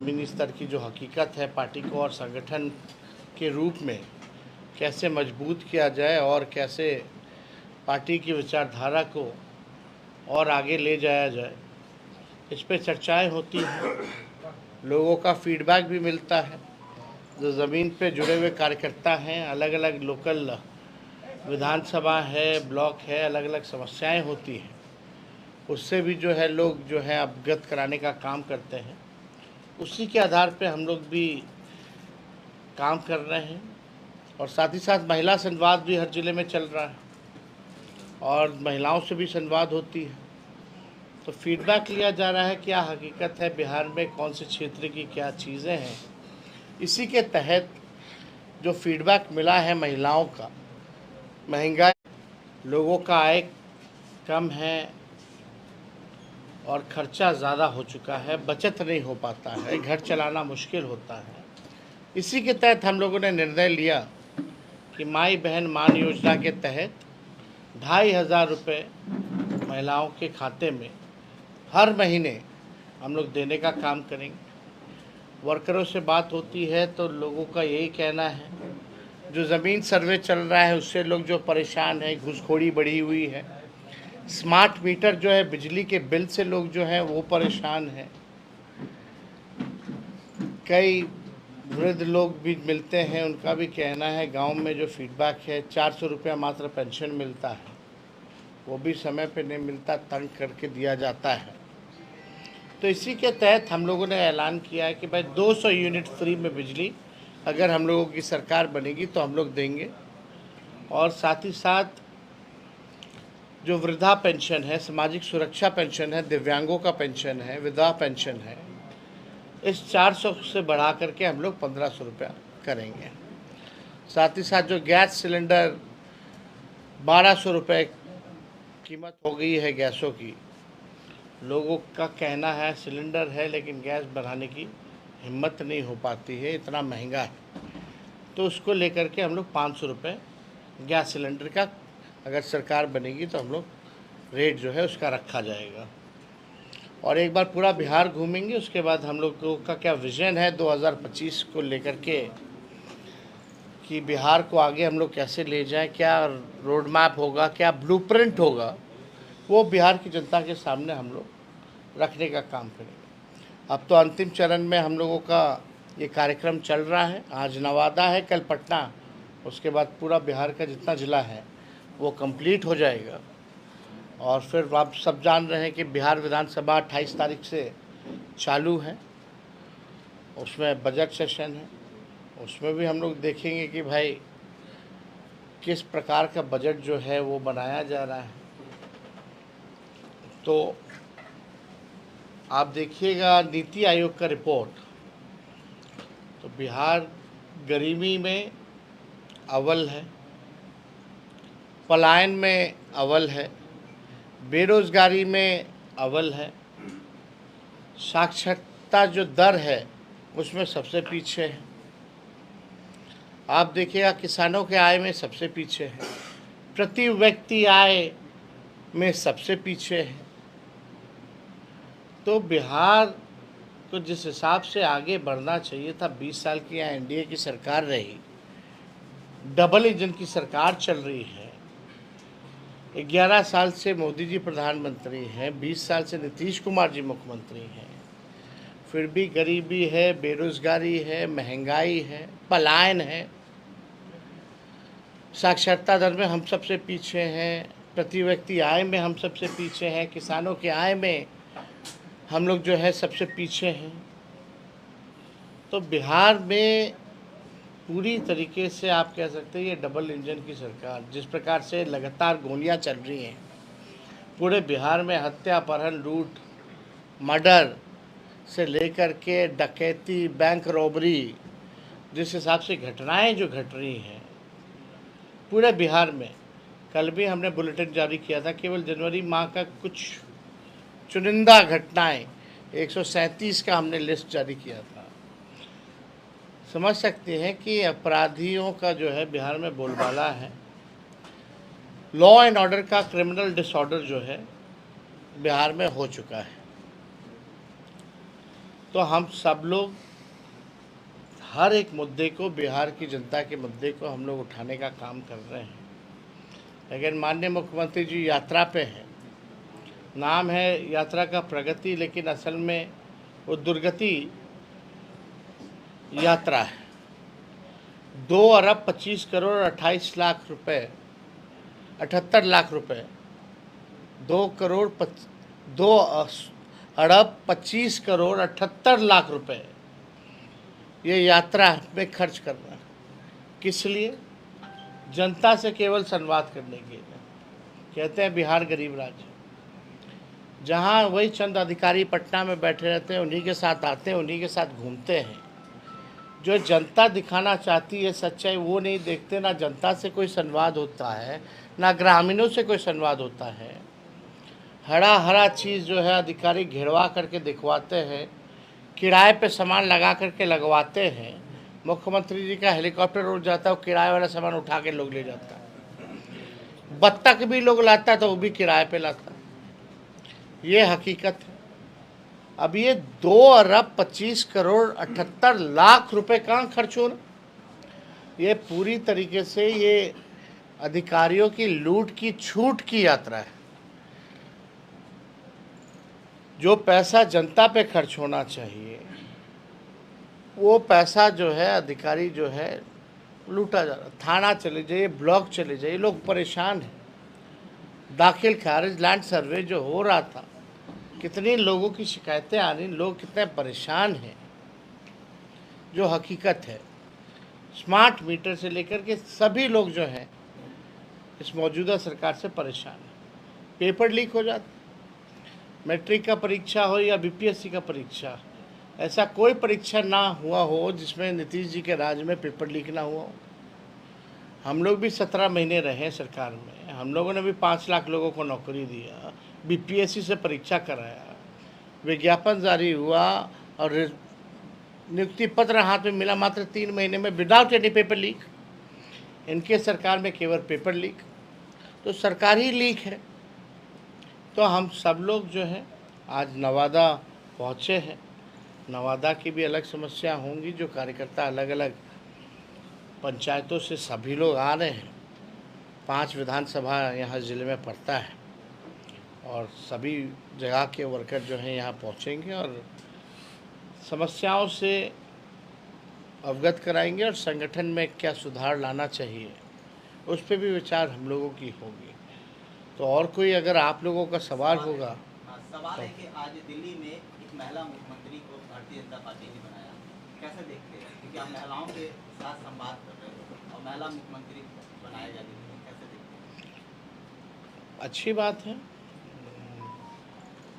ज़मीनी स्तर की जो हकीकत है पार्टी को और संगठन के रूप में कैसे मजबूत किया जाए और कैसे पार्टी की विचारधारा को और आगे ले जाया जाए, इस पे चर्चाएं होती हैं। लोगों का फीडबैक भी मिलता है। जो ज़मीन पे जुड़े हुए कार्यकर्ता हैं, अलग अलग लोकल विधानसभा है, ब्लॉक है, अलग अलग समस्याएं होती हैं, उससे भी जो है लोग जो है अवगत कराने का काम करते हैं। उसी के आधार पे हम लोग भी काम कर रहे हैं और साथ ही साथ महिला संवाद भी हर ज़िले में चल रहा है और महिलाओं से भी संवाद होती है। तो फीडबैक लिया जा रहा है क्या हकीकत है बिहार में, कौन से क्षेत्र की क्या चीज़ें हैं। इसी के तहत जो फीडबैक मिला है महिलाओं का, महंगाई, लोगों का आय कम है और खर्चा ज़्यादा हो चुका है, बचत नहीं हो पाता है, घर चलाना मुश्किल होता है। इसी के तहत हम लोगों ने निर्णय लिया कि माई बहन मान योजना के तहत 2,500 रुपये महिलाओं के खाते में हर महीने हम लोग देने का काम करेंगे। वर्करों से बात होती है तो लोगों का यही कहना है, जो ज़मीन सर्वे चल रहा है उससे लोग जो परेशान हैं, घूसखोरी बढ़ी हुई है, स्मार्ट मीटर जो है बिजली के बिल से लोग जो हैं वो परेशान हैं। कई वृद्ध लोग भी मिलते हैं, उनका भी कहना है गांव में जो फीडबैक है 400 रुपया मात्र पेंशन मिलता है, वो भी समय पे नहीं मिलता, तंग करके दिया जाता है। तो इसी के तहत हम लोगों ने ऐलान किया है कि भाई 200 यूनिट फ्री में बिजली अगर हम लोगों की सरकार बनेगी तो हम लोग देंगे। और साथ ही साथ जो वृद्धा पेंशन है, सामाजिक सुरक्षा पेंशन है, दिव्यांगों का पेंशन है, विधवा पेंशन है, इस 400 से बढ़ा करके हम लोग 1,500 रुपया करेंगे। साथ ही साथ जो गैस सिलेंडर 1,200 रुपये कीमत हो गई है गैसों की, लोगों का कहना है सिलेंडर है लेकिन गैस बढ़ाने की हिम्मत नहीं हो पाती है, इतना महंगा है। तो उसको लेकर के हम लोग 500 रुपये गैस सिलेंडर का अगर सरकार बनेगी तो हम लोग रेट जो है उसका रखा जाएगा। और एक बार पूरा बिहार घूमेंगे, उसके बाद हम लोगों का क्या विज़न है 2025 को लेकर के कि बिहार को आगे हम लोग कैसे ले जाएं, क्या रोड मैप होगा, क्या ब्लूप्रिंट होगा, वो बिहार की जनता के सामने हम लोग रखने का काम करेंगे। अब तो अंतिम चरण में हम लोगों का ये कार्यक्रम चल रहा है। आज नवादा है, कल पटना, उसके बाद पूरा बिहार का जितना ज़िला है वो कंप्लीट हो जाएगा। और फिर आप सब जान रहे हैं कि बिहार विधानसभा 28 तारीख से चालू है, उसमें बजट सेशन है, उसमें भी हम लोग देखेंगे कि भाई किस प्रकार का बजट जो है वो बनाया जा रहा है। तो आप देखिएगा नीति आयोग का रिपोर्ट, तो बिहार गरीबी में अव्वल है, पलायन में अव्वल है, बेरोजगारी में अव्वल है, साक्षरता जो दर है उसमें सबसे पीछे है। आप देखिएगा किसानों के आय में सबसे पीछे है, प्रति व्यक्ति आय में सबसे पीछे है। तो बिहार को जिस हिसाब से आगे बढ़ना चाहिए था, 20 साल की यहाँ एनडीए की सरकार रही, डबल इंजन की सरकार चल रही है, 11 साल से मोदी जी प्रधानमंत्री हैं, 20 साल से नीतीश कुमार जी मुख्यमंत्री हैं, फिर भी गरीबी है, बेरोजगारी है, महंगाई है, पलायन है, साक्षरता दर में हम सबसे पीछे हैं, प्रति व्यक्ति आय में हम सबसे पीछे हैं, किसानों की आय में हम लोग जो है सबसे पीछे हैं। तो बिहार में पूरी तरीके से आप कह सकते हैं ये डबल इंजन की सरकार, जिस प्रकार से लगातार गोलियां चल रही हैं पूरे बिहार में, हत्या, अपहरण, लूट, मर्डर से लेकर के डकैती, बैंक रॉबरी, जिस हिसाब से घटनाएं जो घट रही हैं पूरे बिहार में। कल भी हमने बुलेटिन जारी किया था, केवल जनवरी माह का कुछ चुनिंदा घटनाएं 137 का हमने लिस्ट जारी किया था। समझ सकते हैं कि अपराधियों का जो है बिहार में बोलबाला है। लॉ एंड ऑर्डर का क्रिमिनल डिसऑर्डर जो है बिहार में हो चुका है। तो हम सब लोग हर एक मुद्दे को, बिहार की जनता के मुद्दे को हम लोग उठाने का काम कर रहे हैं। लेकिन माननीय मुख्यमंत्री जी यात्रा पे हैं। नाम है यात्रा का प्रगति, लेकिन असल में वो दुर्गति यात्रा है। 2 अरब 25 करोड़ 28 लाख रुपए, 78 लाख रुपए, 2 अरब 25 करोड़ 78 लाख रुपए ये यात्रा में खर्च करना है। किस लिए? जनता से केवल संवाद करने के लिए। कहते हैं बिहार गरीब राज्य, जहाँ वही चंद अधिकारी पटना में बैठे रहते हैं, उन्हीं के साथ आते हैं, उन्हीं के साथ घूमते हैं। जो जनता दिखाना चाहती है सच्चाई, वो नहीं देखते। ना जनता से कोई संवाद होता है, ना ग्रामीणों से कोई संवाद होता है। हरा हरा चीज़ जो है अधिकारी घेरवा करके दिखवाते हैं, किराए पे सामान लगा करके लगवाते हैं। मुख्यमंत्री जी का हेलीकॉप्टर उड़ जाता है, वो किराए वाला सामान उठा के लोग ले जाता है। बत्तख भी लोग लाता है तो वो भी किराए पे लाता है। ये हकीकत है। अब ये 2 अरब 25 करोड़ 78 लाख रुपए कहाँ खर्च हो रहे? ये पूरी तरीके से ये अधिकारियों की लूट की, छूट की यात्रा है। जो पैसा जनता पे खर्च होना चाहिए, वो पैसा जो है अधिकारी जो है लूटा जा रहा। थाना चले जाइए, ब्लॉक चले जाइए, लोग परेशान हैं। दाखिल खारिज लैंड सर्वे जो हो रहा था, कितनी लोगों की शिकायतें आ रही, लोग कितने परेशान हैं, जो हकीकत है। स्मार्ट मीटर से लेकर के सभी लोग जो हैं इस मौजूदा सरकार से परेशान हैं। पेपर लीक हो जाता, मैट्रिक का परीक्षा हो या बीपीएससी का परीक्षा, ऐसा कोई परीक्षा ना हुआ हो जिसमें नीतीश जी के राज में पेपर लीक ना हुआ हो। हम लोग भी 17 महीने रहे सरकार में, हम लोगों ने भी 5 लाख लोगों को नौकरी दिया, बीपीएससी से परीक्षा कराया, विज्ञापन जारी हुआ और नियुक्ति पत्र हाथ में मिला मात्र 3 महीने में, विदाउट एनी पेपर लीक। इनके सरकार में केवल पेपर लीक, तो सरकार ही लीक है। तो हम सब लोग जो हैं आज नवादा पहुँचे हैं। नवादा की भी अलग समस्या होंगी, जो कार्यकर्ता अलग अलग पंचायतों से सभी लोग आ रहे हैं। 5 विधानसभा यहाँ ज़िले में पड़ता है और सभी जगह के वर्कर जो हैं यहाँ पहुँचेंगे और समस्याओं से अवगत कराएंगे और संगठन में क्या सुधार लाना चाहिए उस पर भी विचार हम लोगों की होगी। तो और कोई अगर आप लोगों का सवाल होगा। सवाल है कि आज दिल्ली में एक महिला मुख्यमंत्री को भारतीय जनता पार्टी ने बनाया, कैसे देखते हैं? क्योंकि आप महिलाओं के साथ संवाद कर रहे हो और महिला मुख्यमंत्री बनाया गया दिल्ली में, कैसे देखते हैं? अच्छी बात है।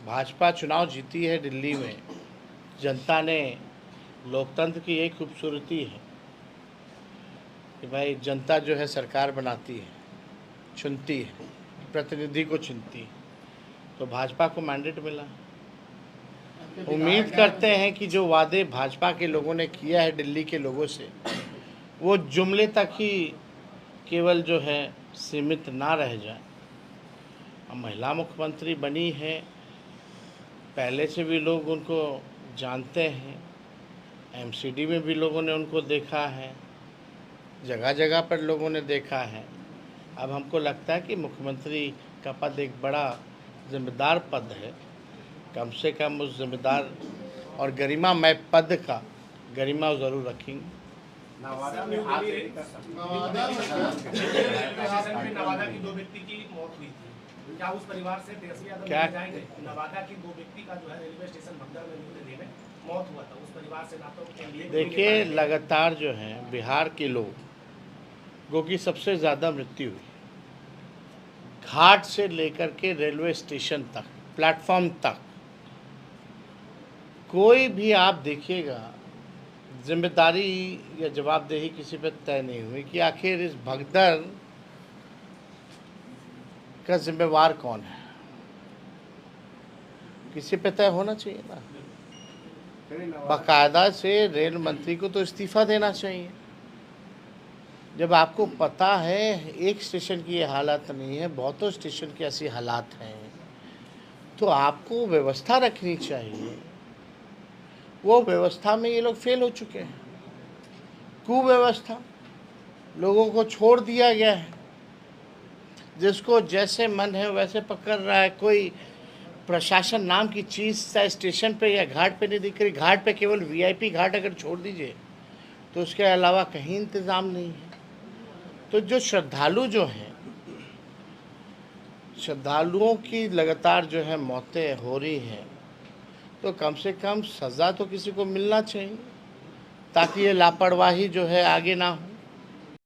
भाजपा चुनाव जीती है दिल्ली में। जनता ने, लोकतंत्र की एक खूबसूरती है कि भाई जनता जो है सरकार बनाती है, चुनती है, प्रतिनिधि को चुनती है। तो भाजपा को मैंडेट मिला। उम्मीद करते हैं कि जो वादे भाजपा के लोगों ने किया है दिल्ली के लोगों से, वो जुमले तक ही केवल जो है सीमित ना रह जाए। अब महिला मुख्यमंत्री बनी है, पहले से भी लोग उनको जानते हैं, एमसीडी में भी लोगों ने उनको देखा है, जगह जगह पर लोगों ने देखा है। अब हमको लगता है कि मुख्यमंत्री का पद एक बड़ा जिम्मेदार पद है। कम से कम उस जिम्मेदार और गरिमामय पद का गरिमा ज़रूर रखेंगे। नवादा की 2 व्यक्ति की मौत हुई थी, क्या उस परिवार से तेजस्वी यादव मिलने जाएंगे? नवादा की 2 व्यक्ति का जो है रेलवे स्टेशन भगदड़ में में मौत हुआ था, उस परिवार से ना तो देखिए, लगातार जो है बिहार के लोगों की सबसे ज़्यादा मृत्यु हुई, घाट से लेकर के रेलवे स्टेशन तक, प्लेटफॉर्म तक। कोई भी आप देखिएगा, जिम्मेदारी या जवाबदेही किसी पर तय नहीं हुई कि आखिर इस भगदड़ का जिम्मेवार कौन है। किसी पे तय होना चाहिए ना। बाकायदा से रेल मंत्री को तो इस्तीफा देना चाहिए। जब आपको पता है एक स्टेशन की ये हालत नहीं है, बहुतों स्टेशन की ऐसी हालात हैं, तो आपको व्यवस्था रखनी चाहिए। वो व्यवस्था में ये लोग फेल हो चुके हैं। कुव्यवस्था, लोगों को छोड़ दिया गया है, जिसको जैसे मन है वैसे पकड़ रहा है। कोई प्रशासन नाम की चीज़ चाहे स्टेशन पे या घाट पे नहीं दिख रही। घाट पे केवल वीआईपी घाट अगर छोड़ दीजिए तो उसके अलावा कहीं इंतज़ाम नहीं है। तो जो श्रद्धालु जो हैं, श्रद्धालुओं की लगातार जो है मौतें हो रही हैं, तो कम से कम सज़ा तो किसी को मिलना चाहिए ताकि ये लापरवाही जो है आगे ना हो।